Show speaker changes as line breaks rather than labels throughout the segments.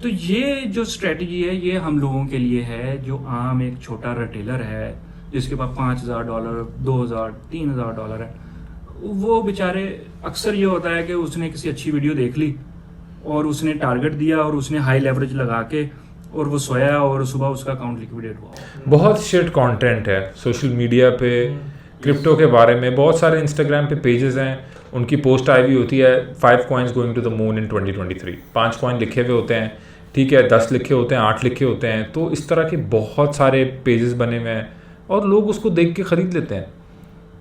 तो ये जो स्ट्रेटजी है ये हम लोगों के लिए है जो आम एक छोटा रिटेलर है जिसके पास $5,000 $2,000 $3,000 है। वो बेचारे अक्सर ये होता है कि उसने किसी अच्छी वीडियो देख ली और उसने टारगेट दिया और उसने हाई लेवरेज लगा के और वो सोया और सुबह उसका अकाउंट लिक्विडेट हुआ।
बहुत शिट कंटेंट है सोशल मीडिया पे क्रिप्टो के बारे में। बहुत सारे इंस्टाग्राम पे पेजेस हैं, उनकी पोस्ट आई हुई होती है 5 coins going to the moon in 2023। 5 coin लिखे हुए होते हैं, ठीक है, 10 लिखे होते हैं, 8 लिखे होते हैं। तो इस तरह के बहुत सारे पेजेस बने हुए हैं और लोग उसको देख के ख़रीद लेते हैं।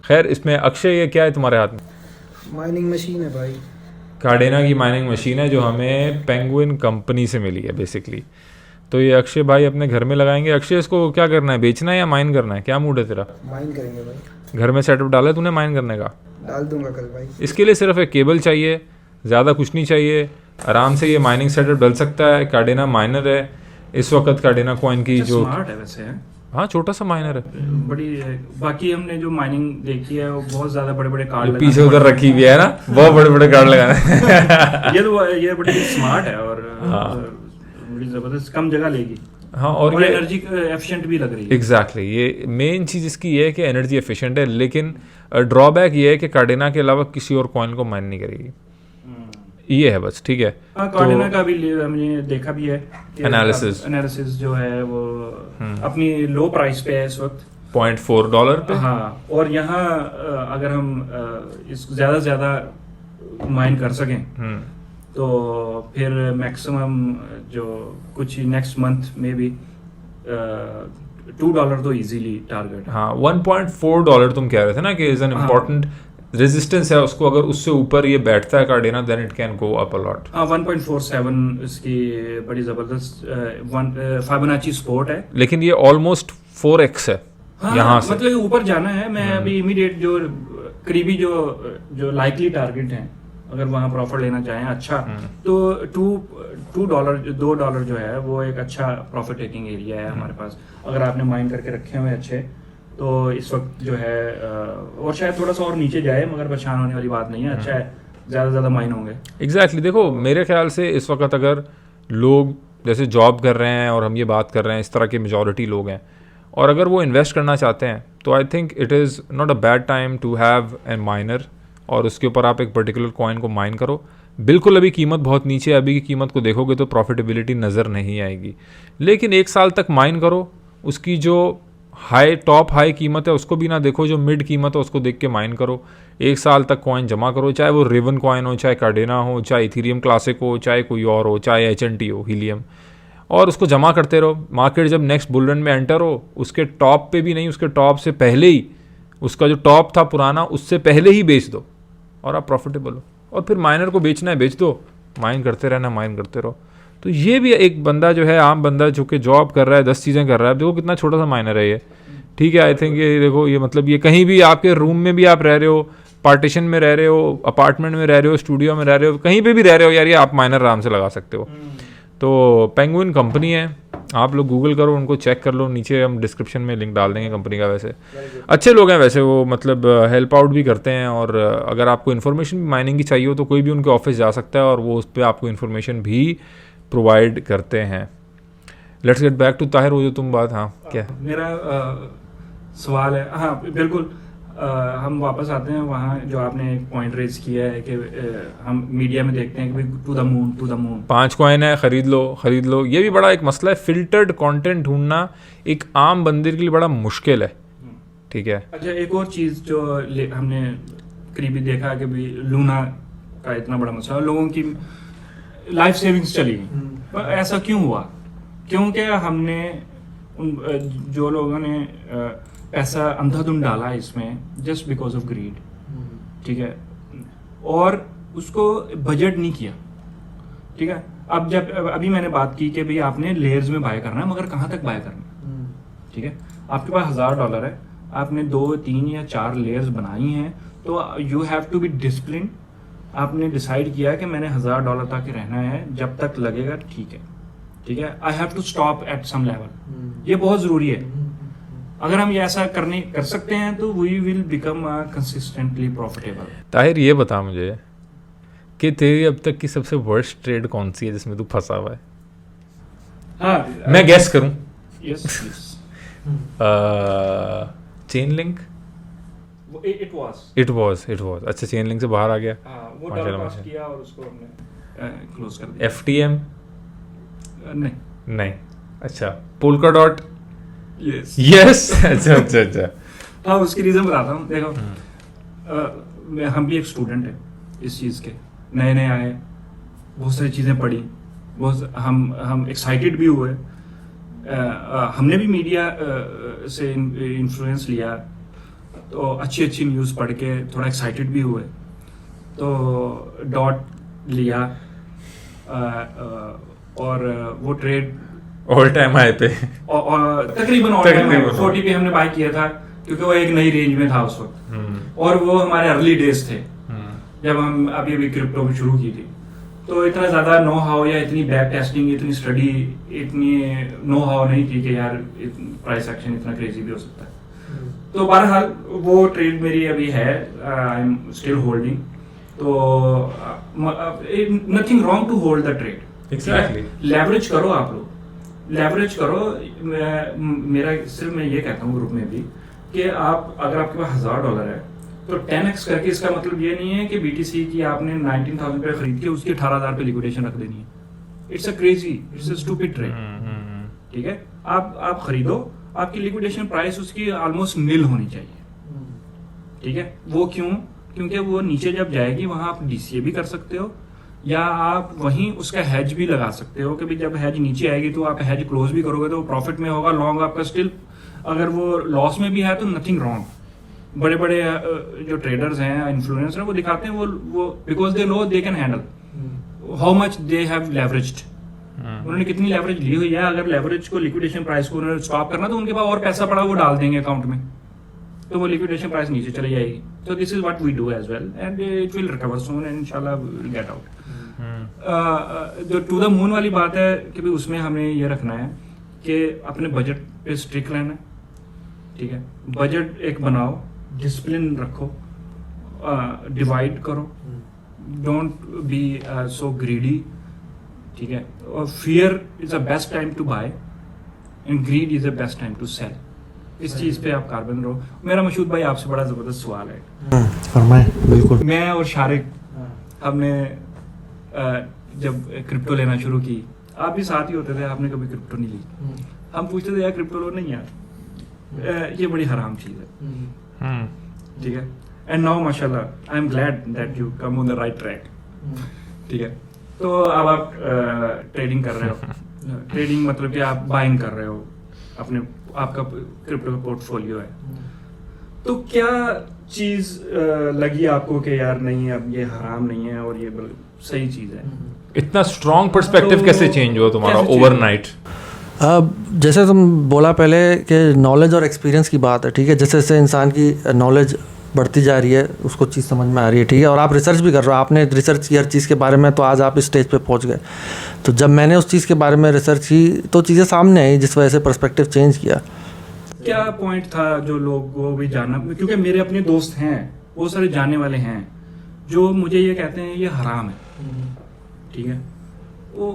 खैर, इसमें अक्षय ये क्या है तुम्हारे हाथ में?
माइनिंग मशीन है भाई,
कार्डेना की माइनिंग मशीन है जो हमें पेंगुइन कंपनी से मिली है बेसिकली। तो ये अक्षय भाई अपने घर में लगाएंगे। अक्षय, इसको क्या करना है, बेचना है या माइन करना है, क्या मूड है तेरा?
माइन करेंगे भाई।
घर में सेटअप डाला है तूने माइन करने का?
डाल दूंगा कल भाई।
इसके लिए सिर्फ एक केबल चाहिए, ज़्यादा कुछ नहीं चाहिए। आराम से ये माइनिंग सेटअप डल सकता है। कार्डेना माइनर है इस वक्त। कार्डेना कॉइन की जो
स्मार्ट है वैसे है,
हाँ छोटा सा माइनर है,
बड़ी। बाकी हमने जो माइनिंग देखी है वो बहुत ज्यादा बड़े बड़े कार्ड
पीछे उधर रखी हुई है ना, बहुत बड़े बड़े कार्ड लगाने।
ये बड़ी स्मार्ट है और बड़ी जबरदस्त, कम जगह लेगी।
हाँ, और ये
एनर्जी एफिशिएंट भी लग रही है।
एग्जैक्टली ये मेन चीज़ इसकी ये है कि एनर्जी एफिशिएंट है, लेकिन ड्रॉबैक ये है कि कार्डेना के अलावा किसी और कॉइन को माइन नहीं करेगी। ये है बस, ठीक है।
कार्डेना का भी हमने देखा भी है
एनालिसिस
जो है वो अपनी लो प्राइस पे है इस वक्त
$0.4 पे।
हाँ, और यहाँ अगर हम इस ज्यादा से ज्यादा माइन कर सकें तो फिर मैक्सिमम जो कुछ नेक्स्ट मंथ में भी $2 तो इजीली टारगेट।
हाँ, $1.4 तुम कह रहे थे ना कि इज एन इम्पोर्टेंट रेजिस्टेंस है उसको। अगर उससे ऊपर ये बैठता है कार्डेना then it can go up a lot.
1.47 इसकी बड़ी जबरदस्त फिबोनाची सपोर्ट है,
लेकिन ये ऑलमोस्ट 4x है।
हाँ,
यहाँ से
मतलब ऊपर जाना है। मैं अभी इमीडिएट जो करीबी जो लाइकली टारगेट हैं, अगर वहाँ प्रॉफिट लेना चाहें अच्छा तो $2 जो है वो एक अच्छा प्रॉफिट टेकिंग एरिया है हमारे पास। अगर आपने माइन करके रखे हुए अच्छे तो इस वक्त जो है और शायद थोड़ा सा और नीचे जाए, मगर परेशान होने वाली बात नहीं है। अच्छा है, ज़्यादा से ज़्यादा माइन होंगे।
एग्जैक्टली देखो, मेरे ख्याल से इस वक्त अगर लोग जैसे जॉब कर रहे हैं और हम ये बात कर रहे हैं, इस तरह के मेजॉरिटी लोग हैं, और अगर वो इन्वेस्ट करना चाहते हैं तो I think it is not a bad time to have a miner और उसके ऊपर आप एक पर्टिकुलर कॉइन को माइन करो। बिल्कुल अभी कीमत बहुत नीचे है, अभी की कीमत को देखोगे तो प्रॉफिटेबिलिटी नज़र नहीं आएगी, लेकिन 1 साल तक माइन करो। उसकी जो टॉप हाई कीमत है उसको भी ना देखो, जो मिड कीमत है उसको देख के माइन करो। 1 साल तक कॉइन जमा करो, चाहे वो रिवन कॉइन हो, चाहे कार्डेना हो, चाहे इथीरियम क्लासिक हो, चाहे कोई और हो, चाहे HNT हो, हीलियम, और उसको जमा करते रहो। मार्केट जब नेक्स्ट बुल रन में एंटर हो, उसके टॉप पे भी नहीं, उसके टॉप से पहले ही, उसका जो टॉप था पुराना उससे पहले ही बेच दो और आप प्रॉफिटेबल हो। और फिर माइनर को बेचना है बेच दो, माइन करते रहना, माइन करते रहो। तो ये भी एक बंदा जो है, आम बंदा जो कि जॉब कर रहा है, 10 चीज़ें कर रहा है, देखो कितना छोटा सा माइनर है ये, ठीक है। आई थिंक ये देखो, ये मतलब ये कहीं भी आपके रूम में भी आप रह रहे हो, पार्टीशन में रह रहे हो, अपार्टमेंट में रह रहे हो, स्टूडियो में रह रहे हो, कहीं पे भी रह रहे हो यार, ये आप माइनर आराम से लगा सकते हो। तो पेंगुइन कंपनी है, आप लोग गूगल करो, उनको चेक कर लो, नीचे हम डिस्क्रिप्शन में लिंक डाल देंगे कंपनी का। वैसे अच्छे लोग हैं, वैसे वो मतलब हेल्प आउट भी करते हैं, और अगर आपको इन्फॉर्मेशन माइनिंग की चाहिए हो तो कोई भी उनके ऑफिस जा सकता है और वो उस पर आपको इन्फॉर्मेशन भी प्रोवाइड करते हैं। Let's get back to Tahir, वो जो तुम बात, हाँ क्या
मेरा सवाल है। हाँ बिल्कुल, हम वापस आते हैं वहाँ जो आपने एक पॉइंट रेज किया है कि हम मीडिया में देखते हैं कि टू द मून
5 कॉइन है, खरीद लो। ये भी बड़ा एक मसला है, फिल्टर्ड कंटेंट ढूंढना एक आम बंदे के लिए बड़ा मुश्किल है, ठीक है।
अच्छा, एक और चीज़ जो हमने करीबी देखा कि भाई लूना का इतना बड़ा मसला, लोगों की लाइफ सेविंग्स चली गई। पर ऐसा क्यों हुआ? क्योंकि हमने जो लोगों ने पैसा अंधाधुंध डाला इसमें जस्ट बिकॉज ऑफ ग्रीड, ठीक है, और उसको बजट नहीं किया, ठीक है। अब जब अभी मैंने बात की कि भाई आपने लेयर्स में बाय करना है, मगर कहाँ तक बाय करना है, ठीक है। आपके पास $1000 है, आपने 2, 3 या 4 लेयर्स बनाई हैं, तो you have to be discipline. आपने डिसाइड किया कि मैंने $1000 तक रहना है, जब तक लगेगा ठीक है, I have to stop at some level. ये बहुत जरूरी है। अगर हम ये ऐसा कर सकते हैं तो we will become consistently profitable.
Tahir, ये बता मुझे कि तेरी अब तक की सबसे वर्स्ट ट्रेड कौन सी है जिसमें तू फंसा हुआ है?
हाँ
मैं गैस करूं,
yes
chain link.
It was
it was अच्छा, चेन लिंक से बाहर आ गया।
वो
माशाल्लाह,
डबल पास
माशाल्लाह।
किया और उसको हमने क्लोज कर दिया।
FTM
नहीं
नहीं, अच्छा पोल्का डॉट
यस
यस अच्छा अच्छा अच्छा।
हाँ उसकी रीज़न बताता हूँ। देखो हम भी एक स्टूडेंट है इस चीज़ के, नए नए आए, बहुत सारी चीज़ें पढ़ी, बहुत हम एक्साइटेड भी हुए। हमने भी मीडिया से इन्फ्लुएंस लिया, तो अच्छी अच्छी न्यूज़ पढ़ के थोड़ा एक्साइटेड भी हुए, तो डॉट लिया और वो ट्रेड
ऑल टाइम हाई पे
और तकरीबन 40 पे हमने बाय किया था, क्योंकि वो एक नई रेंज में था उस वक्त, और वो हमारे अर्ली डेज थे जब हम अभी क्रिप्टो में शुरू की थी। तो इतना ज्यादा नो हाउ या इतनी बैक टेस्टिंग, इतनी स्टडी, इतनी नो हाउ नहीं थी कि यार प्राइस एक्शन इतना क्रेजी भी हो सकता है। तो बहरहाल वो ट्रेड मेरी अभी है, आई एम स्टिल होल्डिंग। तो nothing wrong to hold the trade,
Exactly.
Leverage करो आप लोग, लेवरेज करो। मेरा सिर्फ मैं ये कहता हूँ ग्रुप में भी कि आप अगर आपके पास $1000 है तो 10x करके, इसका मतलब ये नहीं है कि BTC की आपने 19,000 पे खरीद के उसकी 18,000 पे लिक्विडेशन रख देनी है। It's a crazy, it's a stupid trade. ठीक है, आप खरीदो, आपकी लिक्विडेशन प्राइस उसकी ऑलमोस्ट नील होनी चाहिए। ठीक है, वो क्यों? क्योंकि वो नीचे जब जाएगी वहां आप DCA भी कर सकते हो, या आप वहीं उसका हेज भी लगा सकते हो कि भाई जब हेज नीचे आएगी तो आप हेज क्लोज भी करोगे तो प्रॉफिट में होगा, लॉन्ग आपका स्टिल, अगर वो लॉस में भी है तो नथिंग रॉन्ग। बड़े बड़े जो ट्रेडर्स हैं, इन्फ्लुएंसर हैं, वो दिखाते हैं वो because they know they can handle how much they have leveraged. उन्होंने कितनी लेवरेज ली हुई है, अगर लेवरेज को, लिक्विडेशन प्राइस को उन्होंने स्टॉप करना तो उनके पास और पैसा पड़ा वो डाल देंगे अकाउंट में, तो वो लिक्विडेशन प्राइस नीचे चली जाएगी। So this is what we do as well, and it will recover soon and inshallah we'll get out. जो टू द मून वाली बात है कि भाई उसमें हमें ये रखना है कि अपने बजट पे स्ट्रिक्ट रहना है। ठीक है, बजट एक बनाओ, डिसिप्लिन रखो, डिवाइड करो, डोंट बी सो ग्रीडी। ठीक है, और fear is the best time to buy and greed is the best time to sell. इस चीज पे आप कारबन रहो। मेरा मशहूद भाई आपसे बड़ा जबरदस्त सवाल है।
फरमाएं। बिल्कुल।
मैं और शारिक हमने जब क्रिप्टो लेना शुरू की, आप भी साथ ही होते थे, आपने कभी क्रिप्टो नहीं ली। हम पूछते थे यार क्रिप्टो लो, नहीं यार ये बड़ी हराम चीज है। ठीक है, एंड नाउ माशाल्लाह I am glad that you come on the right track. ठीक है, तो अब आप ट्रेडिंग कर रहे हो। ट्रेडिंग मतलब कि आप बाइंग कर रहे हो, अपने आपका क्रिप्टो का पोर्टफोलियो है। तो क्या चीज लगी आपको कि यार नहीं अब ये हराम नहीं है और ये सही चीज है?
इतना स्ट्रॉन्ग पर्सपेक्टिव
तो
कैसे चेंज हुआ तुम्हारा
कैसे change
ओवरनाइट?
जैसे तुम बोला पहले कि नॉलेज और एक्सपीरियंस की बात है। ठीक है, जैसे जैसे इंसान की नॉलेज बढ़ती जा रही है उसको चीज़ समझ में आ रही है। ठीक है, और आप रिसर्च भी कर रहे हो, आपने रिसर्च की हर चीज़ के बारे में, तो आज आप इस स्टेज पे पहुंच गए। तो जब मैंने उस चीज़ के बारे में रिसर्च की तो चीज़ें सामने आई, जिस वजह से पर्सपेक्टिव चेंज किया।
क्या पॉइंट था जो लोग को भी जानना? क्योंकि मेरे अपने दोस्त हैं, बहुत सारे जानने वाले हैं जो मुझे ये कहते हैं ये हराम है। ठीक है, वो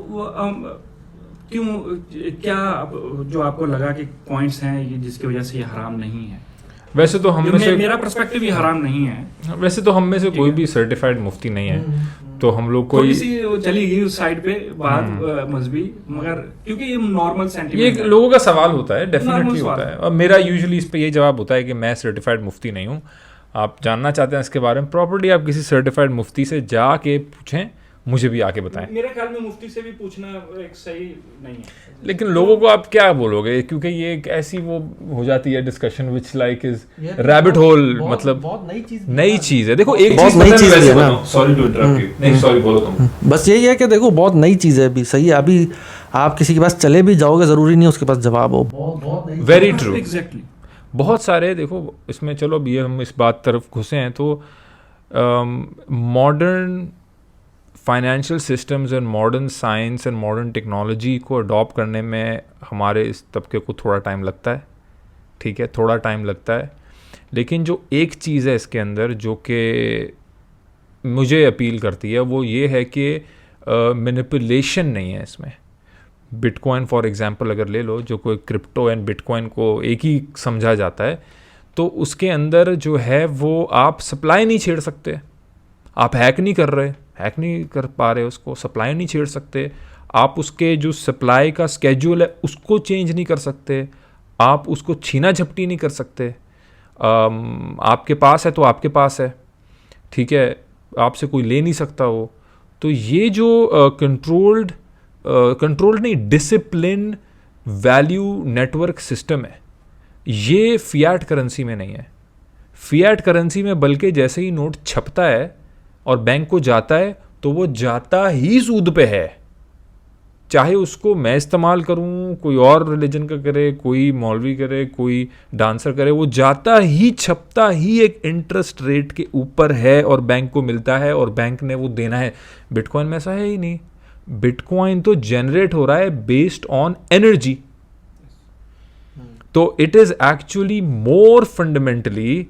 क्यों, क्या जो आपको लगा कि पॉइंट्स हैं जिसकी वजह से ये हराम नहीं है?
वैसे तो हम में से,
मेरा पर्सपेक्टिव ये हराम नहीं है।
वैसे तो हम में से कोई भी सर्टिफाइड मुफ्ती नहीं है, तो हम लोग
थोड़ी
कोई
सी वो चली गई उस साइड पे बात मजहबी, मगर क्योंकि ये नॉर्मल
ये
सेंटीमेंट
लोगों का सवाल होता है, डेफिनेटली
Normal
होता
सवाल।
है। और मेरा यूजुअली इस पे ये जवाब होता है कि मैं सर्टिफाइड मुफ्ती नहीं हूँ। आप जानना चाहते हैं इसके बारे में प्रॉपर्ली, आप किसी सर्टिफाइड मुफ्ती से जाके पूछें, मुझे भी आके बताएं।
मेरे ख्याल में मुफ्ती से भी पूछना एक सही नहीं है।
लेकिन लोगों को आप क्या बोलोगे, क्योंकि ये एक ऐसी वो हो जाती है discussion which like is rabbit hole, मतलब नई चीज है। देखो एक
बहुत
चीज
नई
पता
चीज़
वैसे
है ना।
बताऊं, सॉरी टू इंटरप्ट यू, नहीं सॉरी बोलो तुम।
बस यही है कि देखो बहुत नई चीज़ है, अभी सही है। अभी आप किसी के पास चले भी जाओगे, ज़रूरी नहीं उसके पास जवाब हो।
Very true,
exactly.
बहुत सारे देखो इसमें, चलो अभी हम इस बात तरफ घुसे हैं तो modern financial systems and modern science and modern technology को अडॉप्ट करने में हमारे इस तबके को थोड़ा टाइम लगता है। ठीक है, थोड़ा टाइम लगता है, लेकिन जो एक चीज़ है इसके अंदर जो कि मुझे अपील करती है वो ये है कि मैनिपुलेशन नहीं है इसमें। बिटकॉइन फॉर एग्जांपल अगर ले लो, जो कोई क्रिप्टो एंड बिटकॉइन को एक ही समझा जाता है, तो उसके अंदर जो है वो आप सप्लाई नहीं छेड़ सकते, आप हैक नहीं कर पा रहे उसको, सप्लाई नहीं छेड़ सकते, आप उसके जो सप्लाई का स्केड्यूल है उसको चेंज नहीं कर सकते, आप उसको छीना झपटी नहीं कर सकते। आपके पास है तो आपके पास है, ठीक है, आपसे कोई ले नहीं सकता वो। तो ये जो कंट्रोल्ड नहीं, डिसिप्लिन वैल्यू नेटवर्क सिस्टम है, ये फियाट करेंसी में नहीं है। फियाट करेंसी में बल्कि जैसे ही नोट छपता है और बैंक को जाता है तो वो जाता ही सूद पे है, चाहे उसको मैं इस्तेमाल करूं, कोई और रिलीजन का करे, कोई मौलवी करे, कोई डांसर करे, वो जाता ही छपता ही एक इंटरेस्ट रेट के ऊपर है और बैंक को मिलता है और बैंक ने वो देना है। बिटकॉइन में ऐसा है ही नहीं। बिटकॉइन तो जनरेट हो रहा है बेस्ड ऑन एनर्जी, तो it is actually more fundamentally